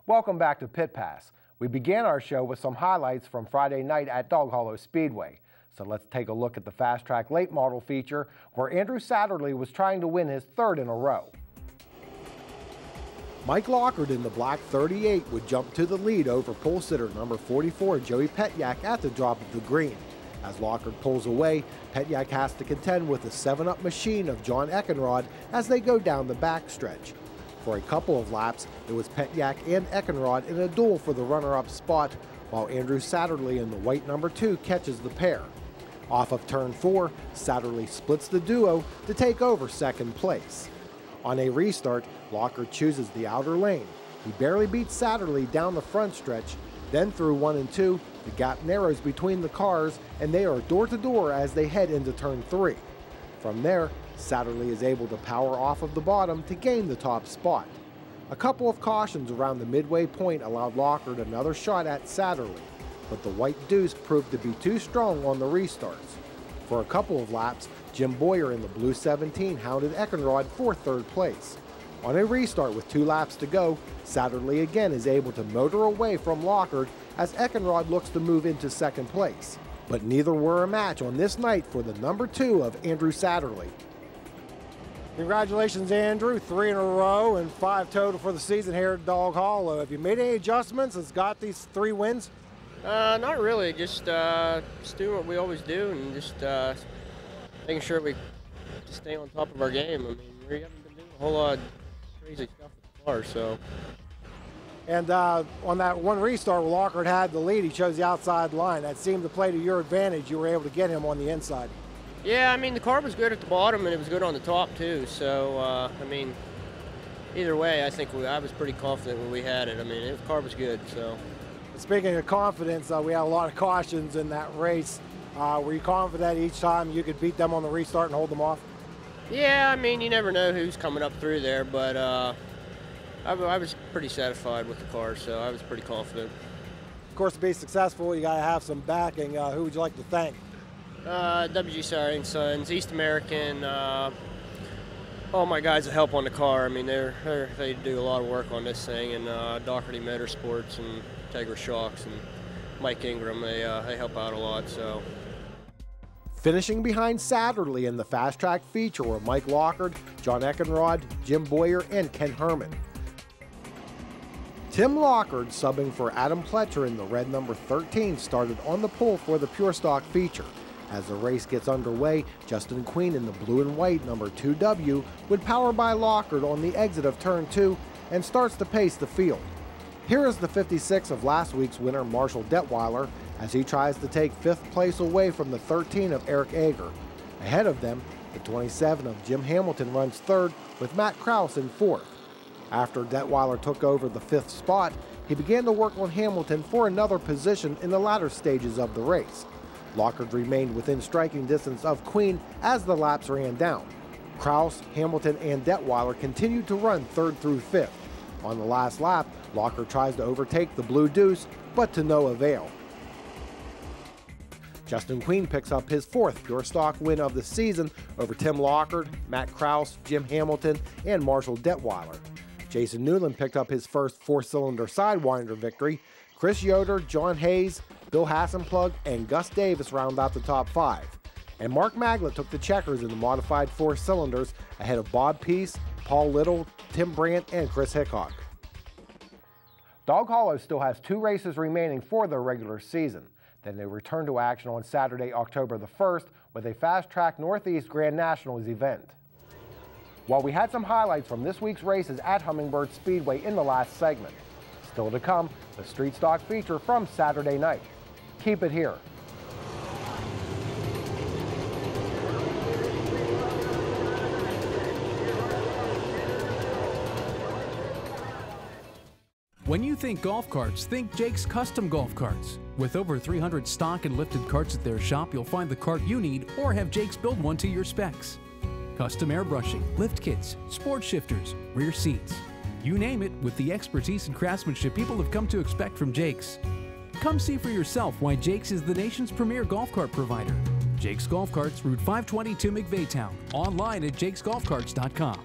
Welcome back to Pit Pass. We began our show with some highlights from Friday night at Dog Hollow Speedway. So let's take a look at the Fast Track Late Model feature where Andrew Satterley was trying to win his third in a row. Mike Lockard in the black 38 would jump to the lead over pole sitter number 44 Joey Petyak at the drop of the green. As Lockard pulls away, Petyak has to contend with the 7-Up machine of John Eckenrod as they go down the backstretch. For a couple of laps, it was Petyak and Eckenrod in a duel for the runner-up spot, while Andrew Satterley in the white number 2 catches the pair. Off of turn 4, Satterley splits the duo to take over second place. On a restart, Lockard chooses the outer lane. He barely beats Satterley down the front stretch. Then through 1 and 2, the gap narrows between the cars and they are door to door as they head into turn 3. From there, Satterley is able to power off of the bottom to gain the top spot. A couple of cautions around the midway point allowed Lockard another shot at Satterley, but the white deuce proved to be too strong on the restarts. For a couple of laps, Jim Boyer in the blue 17 hounded Eckenrod for third place. On a restart with 2 laps to go, Satterley again is able to motor away from Lockard as Eckenrod looks to move into second place. But neither were a match on this night for the number 2 of Andrew Satterley. Congratulations, Andrew. 3 in a row and 5 total for the season here at Dog Hollow. Have you made any adjustments that's got these 3 wins? Not really. Just doing what we always do and just making sure we just stay on top of our game. I mean, we haven't been doing a whole lot of crazy stuff with the car, so. And on that one restart where Lockard had the lead, he chose the outside line. That seemed to play to your advantage. You were able to get him on the inside. Yeah, I mean, the car was good at the bottom and it was good on the top too. So, I mean, either way, I think I was pretty confident when we had it. I mean, the car was good, so. Speaking of confidence, we had a lot of cautions in that race. Were you confident each time you could beat them on the restart and hold them off? Yeah, I mean, you never know who's coming up through there, but I was pretty satisfied with the car, so I was pretty confident. Of course, to be successful, you got to have some backing. Who would you like to thank? WG Saring Sons, East American, all my guys that help on the car. I mean, they do a lot of work on this thing, and Doherty Motorsports and Tegra Shocks and Mike Ingram, they help out a lot. So. Finishing behind Satterley in the Fast Track feature were Mike Lockard, John Eckenrod, Jim Boyer, and Ken Herman. Tim Lockard, subbing for Adam Pletcher in the red number 13, started on the pole for the Pure Stock feature. As the race gets underway, Justin Queen in the blue and white number 2W would power by Lockard on the exit of turn 2 and starts to pace the field. Here is the 56 of last week's winner, Marshall Detweiler, as he tries to take 5th place away from the 13 of Eric Ager. Ahead of them, the 27 of Jim Hamilton runs 3rd with Matt Krause in 4th. After Detweiler took over the 5th spot, he began to work on Hamilton for another position in the latter stages of the race. Lockard remained within striking distance of Queen as the laps ran down. Krause, Hamilton, and Detweiler continued to run 3rd through 5th. On the last lap, Lockard tries to overtake the Blue Deuce, but to no avail. Justin Queen picks up his 4th Pure Stock win of the season over Tim Lockard, Matt Krause, Jim Hamilton, and Marshall Detweiler. Jason Newland picked up his first 4-cylinder Sidewinder victory. Chris Yoder, John Hayes, Bill Hassenplug, and Gus Davis round out the top 5. And Mark Maglet took the checkers in the modified 4 cylinders ahead of Bob Peace, Paul Little, Tim Brandt, and Chris Hickok. Dog Hollow still has 2 races remaining for their regular season. Then they return to action on Saturday, October the 1st with a Fast Track Northeast Grand Nationals event. While we had some highlights from this week's races at Hummingbird Speedway in the last segment, still to come, the Street Stock feature from Saturday night. Keep it here. When you think golf carts, think Jake's Custom Golf Carts. With over 300 stock and lifted carts at their shop, you'll find the cart you need or have Jake's build one to your specs. Custom airbrushing, lift kits, sport shifters, rear seats. You name it, with the expertise and craftsmanship people have come to expect from Jake's. Come see for yourself why Jake's is the nation's premier golf cart provider. Jake's Golf Carts, Route 522 McVeigh Town. Online at jakesgolfcarts.com.